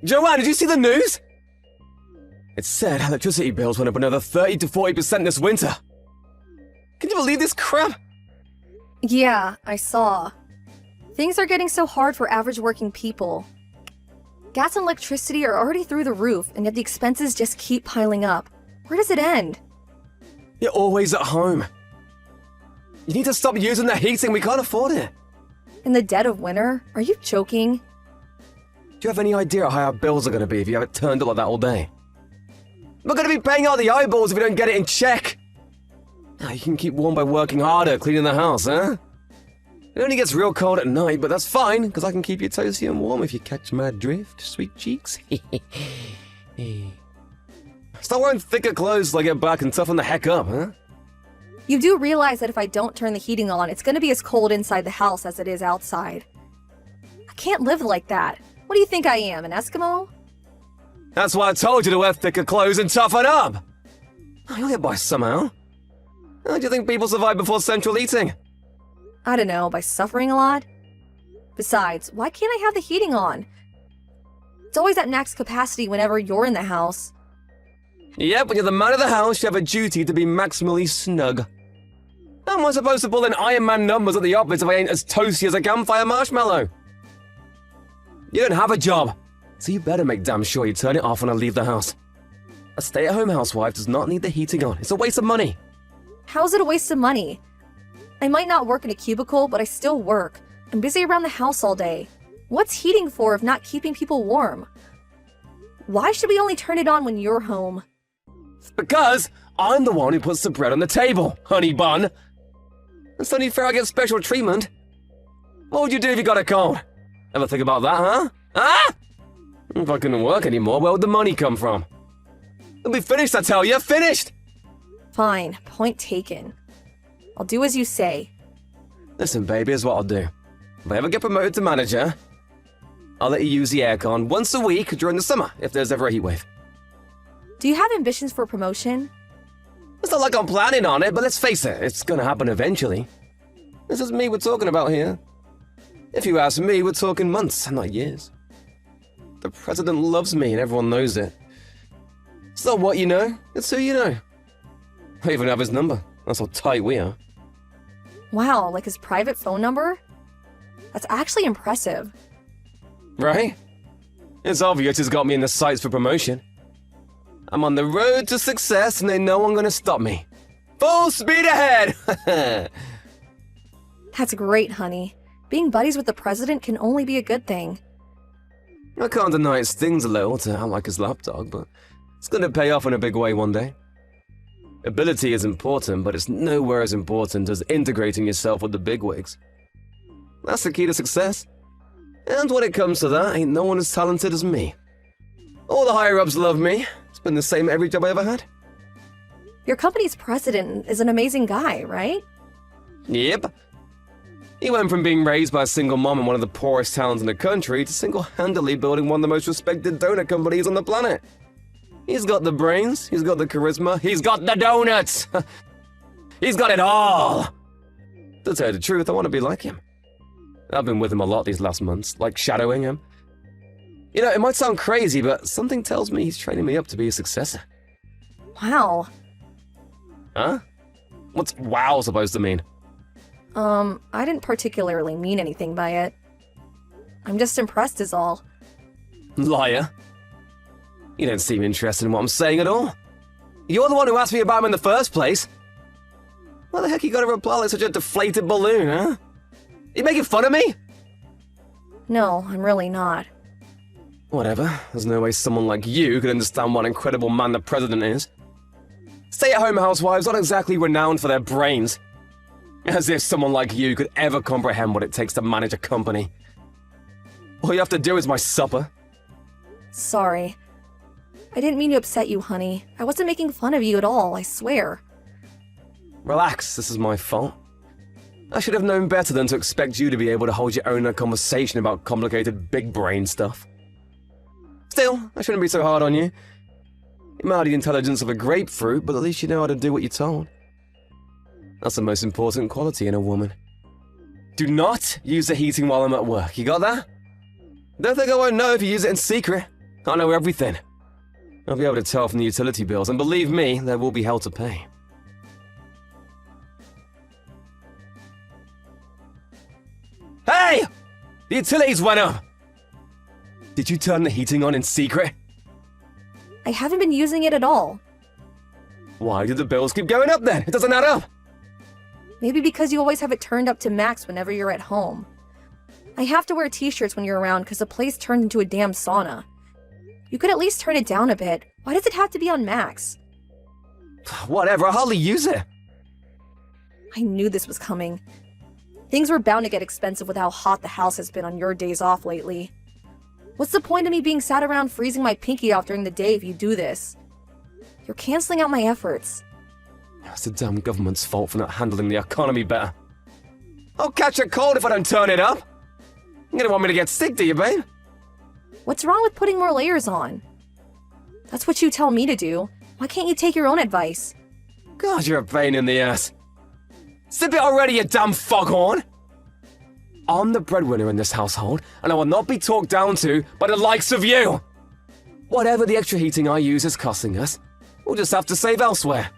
Joanne, did you see the news? It said electricity bills went up another 30 to 40% this winter. Can you believe this crap? Yeah, I saw. Things are getting so hard for average working people. Gas and electricity are already through the roof, and yet the expenses just keep piling up. Where does it end? You're always at home. You need to stop using the heating, we can't afford it. In the dead of winter? Are you joking? Do you have any idea how our bills are going to be if you have it turned up like that all day? We're going to be paying out the eyeballs if we don't get it in check. Now you can keep warm by working harder, cleaning the house, huh? It only gets real cold at night, but that's fine, because I can keep you toasty and warm if you catch my drift, sweet cheeks. Start wearing thicker clothes till I get back and toughen the heck up, huh? You do realize that if I don't turn the heating on, it's going to be as cold inside the house as it is outside. I can't live like that. What do you think I am, an Eskimo? That's why I told you to wear thicker clothes and toughen up. You'll get by somehow. How do you think people survive before central heating? I don't know, by suffering a lot? Besides, why can't I have the heating on? It's always at max capacity whenever you're in the house. Yep, when you're the man of the house, you have a duty to be maximally snug. How am I supposed to pull in Iron Man numbers at the office if I ain't as toasty as a campfire marshmallow? You don't have a job, so you better make damn sure you turn it off when I leave the house. A stay-at-home housewife does not need the heating on. It's a waste of money. How's it a waste of money? I might not work in a cubicle, but I still work. I'm busy around the house all day. What's heating for if not keeping people warm? Why should we only turn it on when you're home? Because I'm the one who puts the bread on the table, honey bun. It's only fair I get special treatment. What would you do if you got a cold? Ever think about that, huh? Huh? If I couldn't work anymore, where would the money come from? It'll be finished, I tell you, finished! Fine, point taken. I'll do as you say. Listen, baby, here's what I'll do. If I ever get promoted to manager, I'll let you use the aircon once a week during the summer, if there's ever a heatwave. Do you have ambitions for promotion? It's not like I'm planning on it, but let's face it, it's gonna happen eventually. This is me we're talking about here. If you ask me, we're talking months, not years. The president loves me and everyone knows it. It's not what you know, it's who you know. I even have his number. That's how tight we are. Wow, like his private phone number? That's actually impressive. Right? It's obvious he's got me in the sights for promotion. I'm on the road to success and ain't no one gonna stop me. Full speed ahead! That's great, honey. Being buddies with the president can only be a good thing. I can't deny it stings a little to act like his lapdog, but it's gonna pay off in a big way one day. Ability is important, but it's nowhere as important as integrating yourself with the bigwigs. That's the key to success. And when it comes to that, ain't no one as talented as me. All the higher-ups love me. It's been the same every job I ever had. Your company's president is an amazing guy, right? Yep. He went from being raised by a single mom in one of the poorest towns in the country to single-handedly building one of the most respected donut companies on the planet. He's got the brains, he's got the charisma, he's got the donuts! He's got it all! To tell you the truth, I want to be like him. I've been with him a lot these last months, like shadowing him. You know, it might sound crazy, but something tells me he's training me up to be a successor. Wow. Huh? What's wow supposed to mean? I didn't particularly mean anything by it. I'm just impressed is all. Liar. You don't seem interested in what I'm saying at all. You're the one who asked me about him in the first place. Why the heck you gotta reply like such a deflated balloon, huh? You making fun of me? No, I'm really not. Whatever. There's no way someone like you could understand what an incredible man the president is. Stay-at-home housewives aren't exactly renowned for their brains. As if someone like you could ever comprehend what it takes to manage a company. All you have to do is my supper. Sorry. I didn't mean to upset you, honey. I wasn't making fun of you at all, I swear. Relax, this is my fault. I should have known better than to expect you to be able to hold your own in a conversation about complicated big brain stuff. Still, I shouldn't be so hard on you. You might have the intelligence of a grapefruit, but at least you know how to do what you're told. That's the most important quality in a woman. Do not use the heating while I'm at work, you got that? Don't think I won't know if you use it in secret. I know everything. I'll be able to tell from the utility bills, and believe me, there will be hell to pay. Hey! The utilities went up! Did you turn the heating on in secret? I haven't been using it at all. Why did the bills keep going up then? It doesn't add up! Maybe because you always have it turned up to max whenever you're at home. I have to wear t-shirts when you're around because the place turned into a damn sauna. You could at least turn it down a bit. Why does it have to be on max? Whatever, I hardly use it. I knew this was coming. Things were bound to get expensive with how hot the house has been on your days off lately. What's the point of me being sat around freezing my pinky off during the day if you do this? You're canceling out my efforts. It's the damn government's fault for not handling the economy better. I'll catch a cold if I don't turn it up. You're gonna want me to get sick, do you, babe? What's wrong with putting more layers on? That's what you tell me to do. Why can't you take your own advice? God, you're a pain in the ass. Sip it already, you damn foghorn! I'm the breadwinner in this household, and I will not be talked down to by the likes of you! Whatever the extra heating I use is costing us, we'll just have to save elsewhere.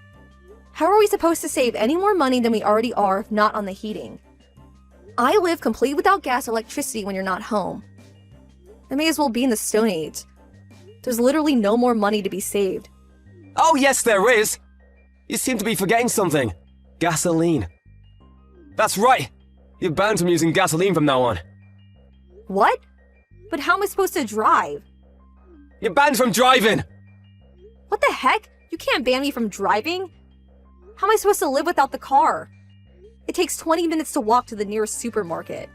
How are we supposed to save any more money than we already are if not on the heating? I live complete without gas or electricity when you're not home. I may as well be in the Stone Age. There's literally no more money to be saved. Oh yes, there is! You seem to be forgetting something. Gasoline. That's right! You're banned from using gasoline from now on. What? But how am I supposed to drive? You're banned from driving! What the heck? You can't ban me from driving? How am I supposed to live without the car? It takes 20 minutes to walk to the nearest supermarket.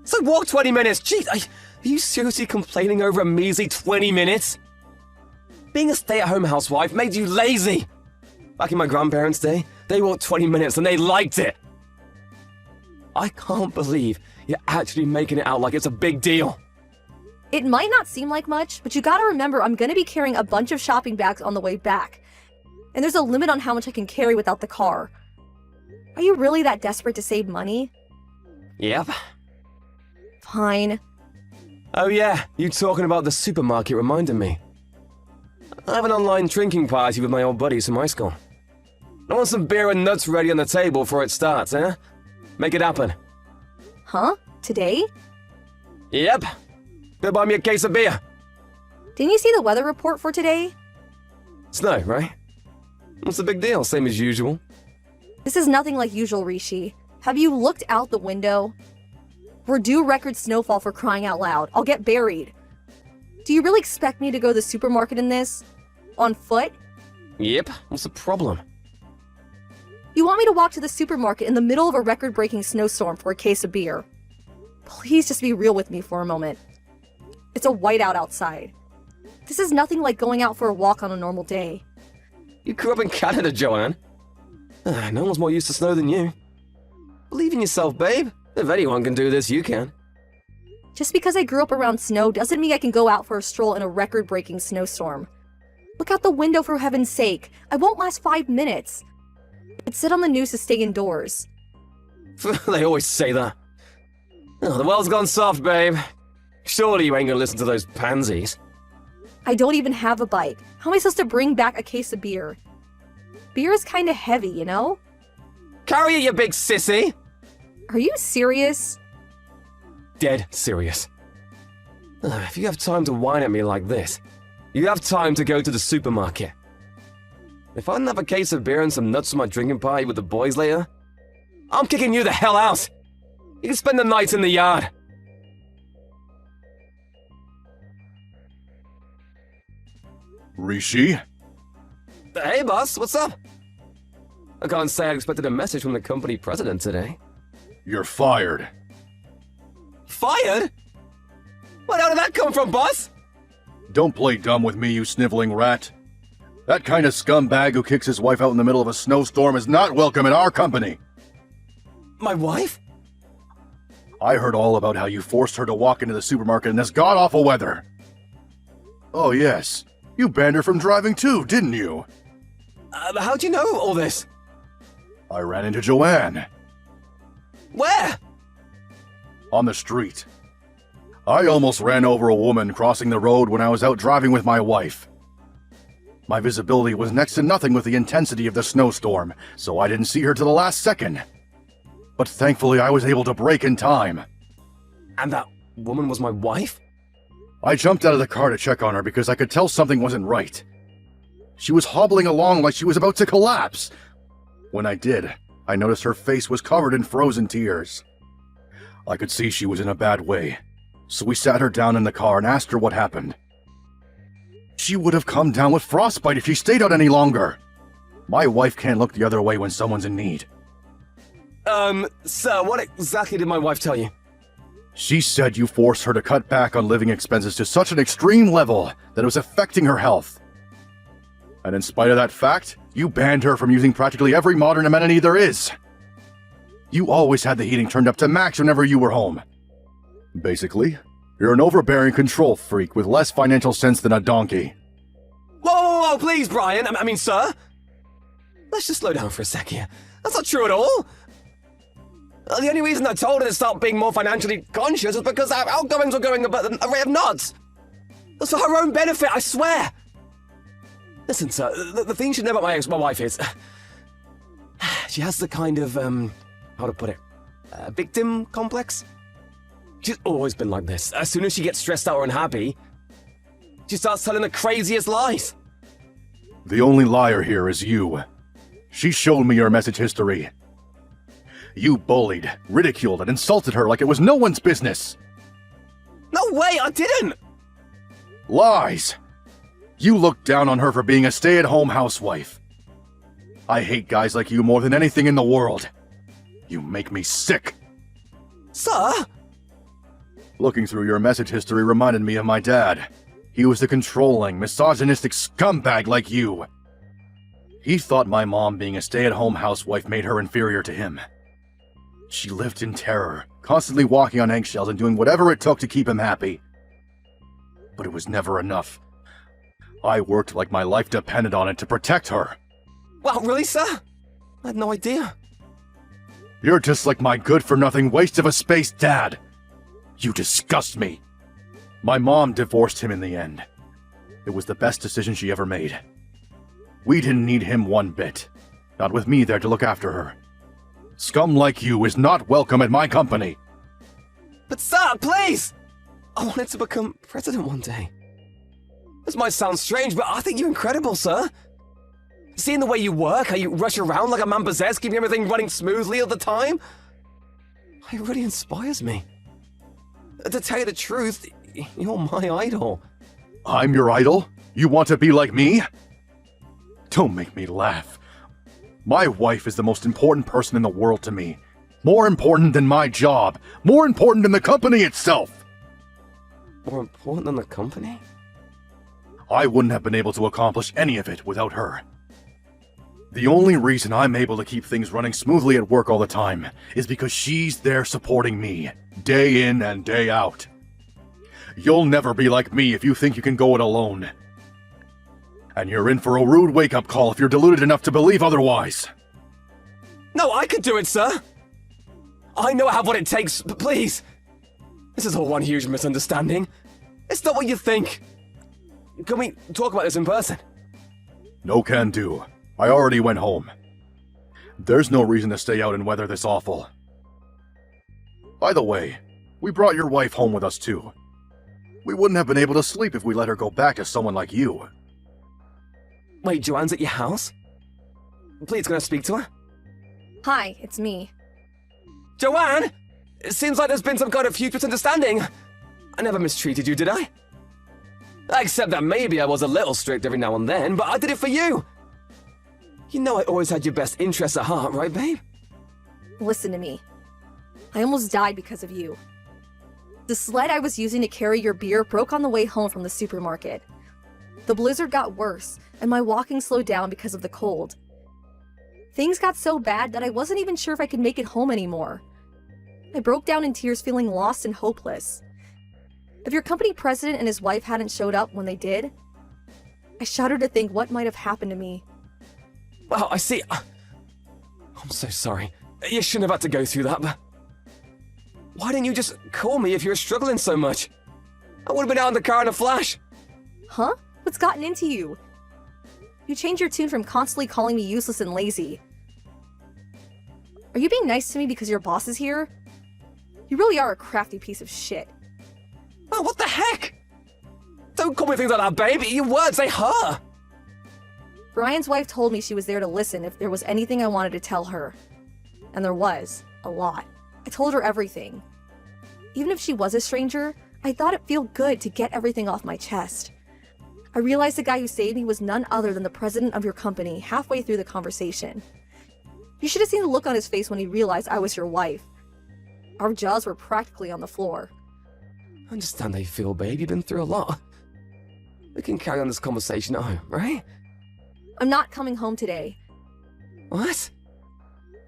So walk 20 minutes? Jeez, are you seriously complaining over a measly 20 minutes? Being a stay-at-home housewife made you lazy. Back in my grandparents' day, they walked 20 minutes and they liked it. I can't believe you're actually making it out like it's a big deal. It might not seem like much, but you gotta remember I'm gonna be carrying a bunch of shopping bags on the way back. And there's a limit on how much I can carry without the car. Are you really that desperate to save money? Yep. Fine. Oh yeah, you talking about the supermarket reminded me. I have an online drinking party with my old buddies from high school. I want some beer and nuts ready on the table before it starts, eh? Make it happen. Huh? Today? Yep. Go buy me a case of beer. Didn't you see the weather report for today? Snow, right? What's the big deal? Same as usual. This is nothing like usual, Rishi. Have you looked out the window? We're due record snowfall for crying out loud. I'll get buried. Do you really expect me to go to the supermarket in this? On foot? Yep. What's the problem? You want me to walk to the supermarket in the middle of a record-breaking snowstorm for a case of beer? Please just be real with me for a moment. It's a whiteout outside. This is nothing like going out for a walk on a normal day. You grew up in Canada, Joanne. No one's more used to snow than you. Believe in yourself, babe. If anyone can do this, you can. Just because I grew up around snow doesn't mean I can go out for a stroll in a record-breaking snowstorm. Look out the window for heaven's sake. I won't last 5 minutes. It said on the news to stay indoors. They always say that. Oh, the world's gone soft, babe. Surely you ain't gonna listen to those pansies. I don't even have a bike. How am I supposed to bring back a case of beer? Beer is kinda heavy, you know? Carry it, you big sissy! Are you serious? Dead serious. If you have time to whine at me like this, you have time to go to the supermarket. If I didn't have a case of beer and some nuts for my drinking party with the boys later, I'm kicking you the hell out! You can spend the night in the yard. Rishi? Hey, boss, what's up? I can't say I expected a message from the company president today. You're fired. Fired? Where the hell did that come from, boss? Don't play dumb with me, you sniveling rat. That kind of scumbag who kicks his wife out in the middle of a snowstorm is not welcome in our company. My wife? I heard all about how you forced her to walk into the supermarket in this god-awful weather. Oh yes, you banned her from driving too, didn't you? How'd you know all this? I ran into Joanne. Where? On the street. I almost ran over a woman crossing the road when I was out driving with my wife. My visibility was next to nothing with the intensity of the snowstorm, so I didn't see her to the last second. But thankfully I was able to brake in time. And that woman was my wife? I jumped out of the car to check on her because I could tell something wasn't right. She was hobbling along like she was about to collapse. When I did, I noticed her face was covered in frozen tears. I could see she was in a bad way, so we sat her down in the car and asked her what happened. She would have come down with frostbite if she stayed out any longer. My wife can't look the other way when someone's in need. Sir, what exactly did my wife tell you? She said you forced her to cut back on living expenses to such an extreme level that it was affecting her health. And in spite of that fact, you banned her from using practically every modern amenity there is. You always had the heating turned up to max whenever you were home. Basically, you're an overbearing control freak with less financial sense than a donkey. Whoa, please, Brian. I mean, sir. Let's just slow down for a sec here. That's not true at all. The only reason I told her to start being more financially conscious was because our outgoings were going about a rate of knots. That's for her own benefit, I swear. Listen, sir, the thing you should know about my wife is... she has the kind of, how to put it, victim complex? She's always been like this. As soon as she gets stressed out or unhappy, she starts telling the craziest lies. The only liar here is you. She showed me your message history. You bullied, ridiculed, and insulted her like it was no one's business. No way, I didn't! Lies! You looked down on her for being a stay-at-home housewife. I hate guys like you more than anything in the world. You make me sick. Sir? Looking through your message history reminded me of my dad. He was a controlling, misogynistic scumbag like you. He thought my mom being a stay-at-home housewife made her inferior to him. She lived in terror, constantly walking on eggshells and doing whatever it took to keep him happy. But it was never enough. I worked like my life depended on it to protect her. Wow, really, sir? I had no idea. You're just like my good-for-nothing waste of a space dad. You disgust me. My mom divorced him in the end. It was the best decision she ever made. We didn't need him one bit. Not with me there to look after her. Scum like you is not welcome at my company. But sir, please! I wanted to become president one day. This might sound strange, but I think you're incredible, sir. Seeing the way you work, how you rush around like a man possessed, keeping everything running smoothly all the time, it really inspires me. To tell you the truth, you're my idol. I'm your idol? You want to be like me? Don't make me laugh. My wife is the most important person in the world to me. More important than my job. More important than the company itself. More important than the company? I wouldn't have been able to accomplish any of it without her. The only reason I'm able to keep things running smoothly at work all the time is because she's there supporting me, day in and day out. You'll never be like me if you think you can go it alone. And you're in for a rude wake-up call if you're deluded enough to believe otherwise. No, I could do it, sir! I know I have what it takes, but please! This is all one huge misunderstanding. It's not what you think. Can we talk about this in person? No can do. I already went home. There's no reason to stay out in weather this awful. By the way, we brought your wife home with us too. We wouldn't have been able to sleep if we let her go back to someone like you. Wait, Joanne's at your house? Please, can I speak to her? Hi, it's me. Joanne! It seems like there's been some kind of huge misunderstanding. I never mistreated you, did I? Except that maybe I was a little strict every now and then, but I did it for you. You know I always had your best interests at heart, right, babe? Listen to me. I almost died because of you. The sled I was using to carry your beer broke on the way home from the supermarket. The blizzard got worse, and my walking slowed down because of the cold. Things got so bad that I wasn't even sure if I could make it home anymore. I broke down in tears, feeling lost and hopeless. If your company president and his wife hadn't showed up when they did, I shudder to think what might have happened to me. Well, I see. I'm so sorry. You shouldn't have had to go through that, but... Why didn't you just call me if you were struggling so much? I would have been out in the car in a flash. Huh? What's gotten into you? You changed your tune from constantly calling me useless and lazy. Are you being nice to me because your boss is here? You really are a crafty piece of shit. Oh, what the heck? Don't call me things like that, babe. Your words, they hurt. Brian's wife told me she was there to listen if there was anything I wanted to tell her. And there was. A lot. I told her everything. Even if she was a stranger, I thought it'd feel good to get everything off my chest. I realized the guy who saved me was none other than the president of your company halfway through the conversation. You should have seen the look on his face when he realized I was your wife. Our jaws were practically on the floor. I understand how you feel, babe. You've been through a lot. We can carry on this conversation at home, right? I'm not coming home today. What?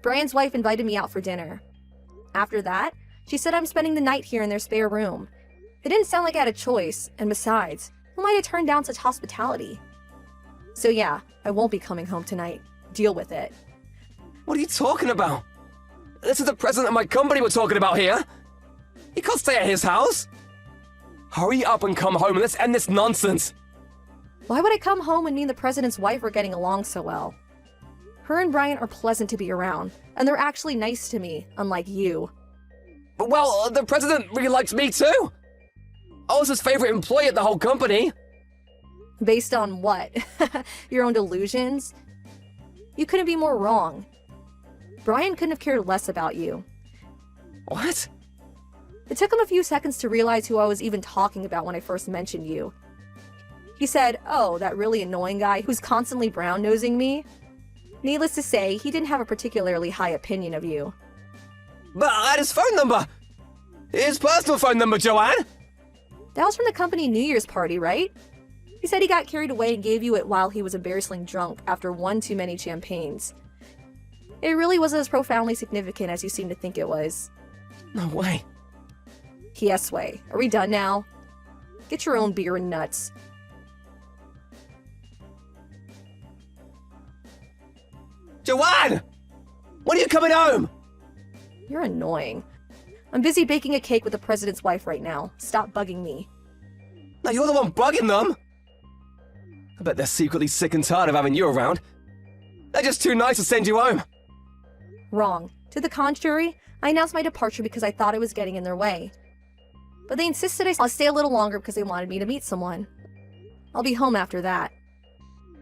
Brian's wife invited me out for dinner. After that, she said I'm spending the night here in their spare room. It didn't sound like I had a choice, and besides, who might have turned down such hospitality? So yeah, I won't be coming home tonight. Deal with it. What are you talking about? This is the president of my company we're talking about here. You can't stay at his house. Hurry up and come home and let's end this nonsense. Why would I come home when me and the president's wife are getting along so well? Her and Brian are pleasant to be around, and they're actually nice to me, unlike you. But well, the president really likes me too. I was his favorite employee at the whole company. Based on what? Your own delusions? You couldn't be more wrong. Brian couldn't have cared less about you. What? It took him a few seconds to realize who I was even talking about when I first mentioned you. He said, "Oh, that really annoying guy who's constantly brown-nosing me?" Needless to say, he didn't have a particularly high opinion of you. But I had his phone number. His personal phone number, Joanne. That was from the company New Year's party, right? He said he got carried away and gave you it while he was embarrassingly drunk after one too many champagnes. It really wasn't as profoundly significant as you seem to think it was. No way. Yes way. Are we done now? Get your own beer and nuts. Joanne! When are you coming home? You're annoying. I'm busy baking a cake with the president's wife right now. Stop bugging me. No, you're the one bugging them. I bet they're secretly sick and tired of having you around. They're just too nice to send you home. Wrong. To the contrary, I announced my departure because I thought I was getting in their way. But they insisted I'll stay a little longer because they wanted me to meet someone. I'll be home after that.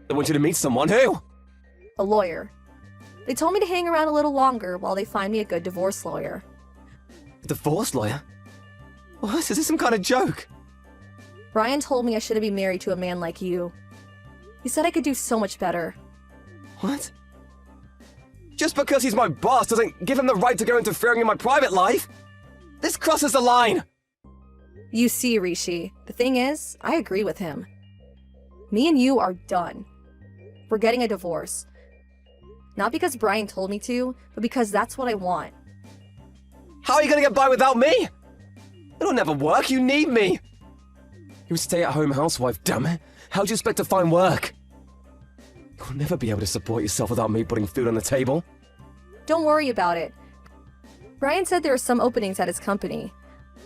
They want you to meet someone. Who? A lawyer. They told me to hang around a little longer while they find me a good divorce lawyer. A divorce lawyer? What? Is this some kind of joke? Brian told me I shouldn't be married to a man like you. He said I could do so much better. What? Just because he's my boss doesn't give him the right to go interfering in my private life? This crosses the line! You see, Rishi, the thing is, I agree with him. Me and you are done. We're getting a divorce. Not because Brian told me to, but because that's what I want. How are you gonna get by without me? It'll never work, you need me! You're a stay-at-home housewife, damn it. How do you expect to find work? You'll never be able to support yourself without me putting food on the table. Don't worry about it. Brian said there are some openings at his company.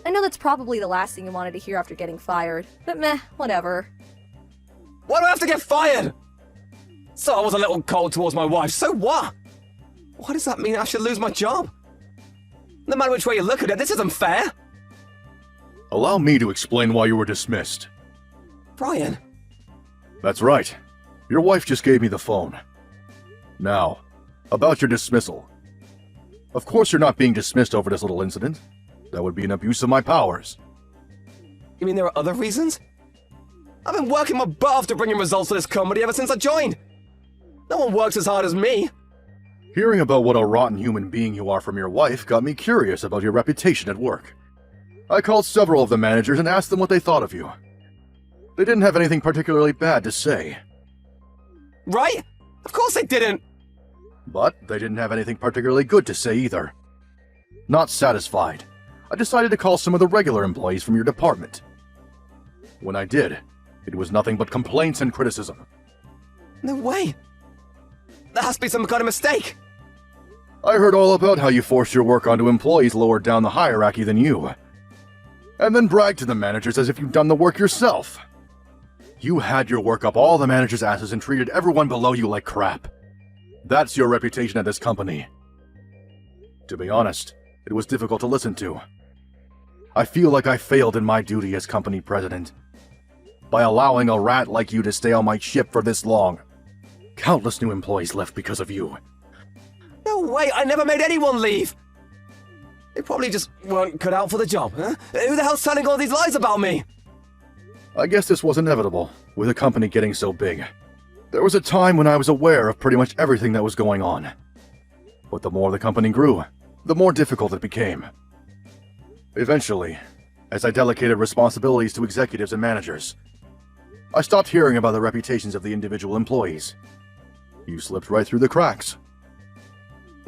I know that's probably the last thing you wanted to hear after getting fired, but meh, whatever. Why do I have to get fired? So I was a little cold towards my wife, so what? Why does that mean I should lose my job? No matter which way you look at it, this isn't fair. Allow me to explain why you were dismissed. Brian. That's right. Your wife just gave me the phone. Now, about your dismissal. Of course you're not being dismissed over this little incident. That would be an abuse of my powers. You mean there are other reasons? I've been working my butt off to bring in results for this company ever since I joined. No one works as hard as me. Hearing about what a rotten human being you are from your wife got me curious about your reputation at work. I called several of the managers and asked them what they thought of you. They didn't have anything particularly bad to say. Right? Of course they didn't. But they didn't have anything particularly good to say either. Not satisfied, I decided to call some of the regular employees from your department. When I did, it was nothing but complaints and criticism. No way. That has to be some kind of mistake. I heard all about how you forced your work onto employees lower down the hierarchy than you, and then bragged to the managers as if you'd done the work yourself. You had your work up all the managers' asses and treated everyone below you like crap. That's your reputation at this company. To be honest, it was difficult to listen to. I feel like I failed in my duty as company president by allowing a rat like you to stay on my ship for this long. Countless new employees left because of you. No way, I never made anyone leave! They probably just weren't cut out for the job, huh? Who the hell's telling all these lies about me? I guess this was inevitable, with the company getting so big. There was a time when I was aware of pretty much everything that was going on. But the more the company grew, the more difficult it became. Eventually, as I delegated responsibilities to executives and managers, I stopped hearing about the reputations of the individual employees. You slipped right through the cracks.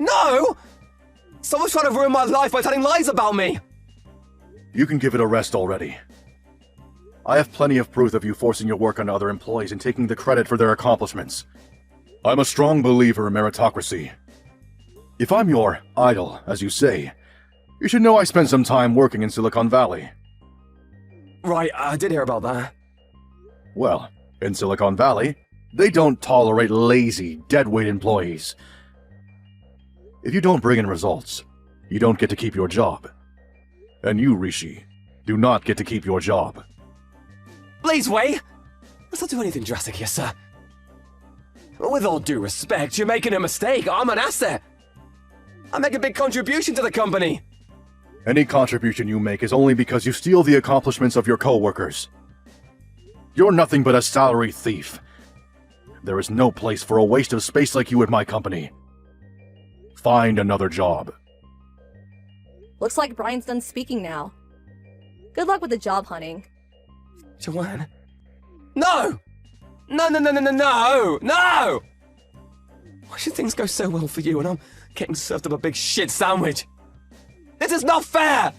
No! Someone's trying to ruin my life by telling lies about me! You can give it a rest already. I have plenty of proof of you forcing your work on other employees and taking the credit for their accomplishments. I'm a strong believer in meritocracy. If I'm your idol, as you say, you should know I spent some time working in Silicon Valley. Right, I did hear about that. Well, in Silicon Valley, they don't tolerate lazy, deadweight employees. If you don't bring in results, you don't get to keep your job. And you, Rishi, do not get to keep your job. Please, Wei! Let's not do anything drastic here, sir. With all due respect, you're making a mistake. I'm an asset. I make a big contribution to the company. Any contribution you make is only because you steal the accomplishments of your co-workers. You're nothing but a salary thief. There is no place for a waste of space like you at my company. Find another job. Looks like Brian's done speaking now. Good luck with the job hunting. Joanne? No! No, no, no, no, no, no! No! Why should things go so well for you and I'm getting served up a big shit sandwich? This is not fair!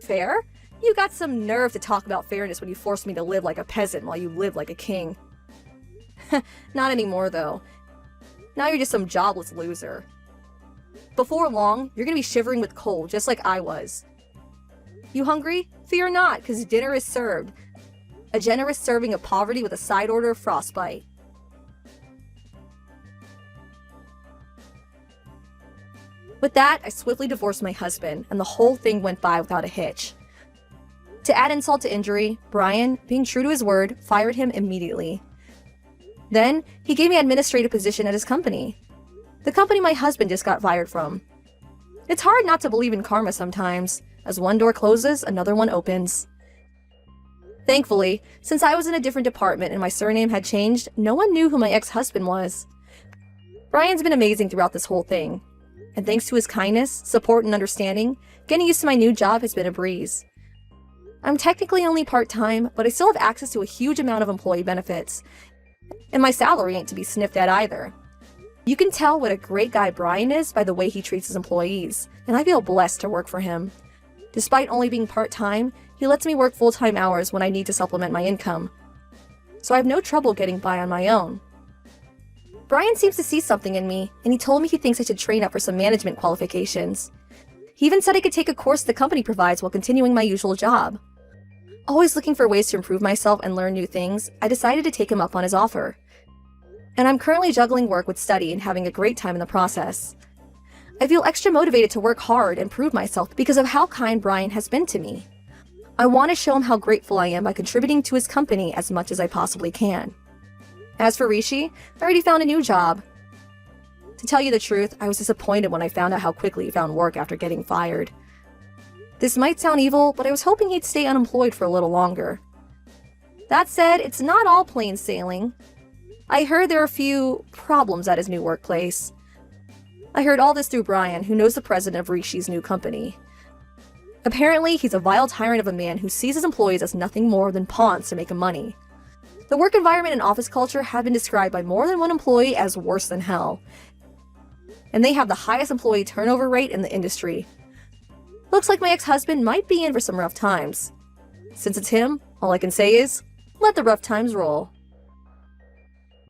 Fair? You got some nerve to talk about fairness when you forced me to live like a peasant while you lived like a king. Not anymore, though. Now you're just some jobless loser. Before long, you're gonna be shivering with cold, just like I was. You hungry? Fear not, because dinner is served. A generous serving of poverty with a side order of frostbite. With that, I swiftly divorced my husband, and the whole thing went by without a hitch. To add insult to injury, Brian, being true to his word, fired him immediately. Then, he gave me an administrative position at his company. The company my husband just got fired from. It's hard not to believe in karma sometimes. As one door closes, another one opens. Thankfully, since I was in a different department and my surname had changed, no one knew who my ex-husband was. Brian's been amazing throughout this whole thing. And thanks to his kindness, support, and understanding, getting used to my new job has been a breeze. I'm technically only part-time, but I still have access to a huge amount of employee benefits. And my salary ain't to be sniffed at either. You can tell what a great guy Brian is by the way he treats his employees, and I feel blessed to work for him. Despite only being part-time, he lets me work full-time hours when I need to supplement my income. So I have no trouble getting by on my own. Brian seems to see something in me, and he told me he thinks I should train up for some management qualifications. He even said I could take a course the company provides while continuing my usual job. Always looking for ways to improve myself and learn new things, I decided to take him up on his offer. And I'm currently juggling work with study and having a great time in the process. I feel extra motivated to work hard and prove myself because of how kind Brian has been to me. I want to show him how grateful I am by contributing to his company as much as I possibly can. As for Rishi, I already found a new job. To tell you the truth, I was disappointed when I found out how quickly he found work after getting fired. This might sound evil, but I was hoping he'd stay unemployed for a little longer. That said, it's not all plain sailing. I heard there are a few problems at his new workplace. I heard all this through Brian, who knows the president of Rishi's new company. Apparently, he's a vile tyrant of a man who sees his employees as nothing more than pawns to make him money. The work environment and office culture have been described by more than one employee as worse than hell. And they have the highest employee turnover rate in the industry. Looks like my ex-husband might be in for some rough times. Since it's him, all I can say is, let the rough times roll.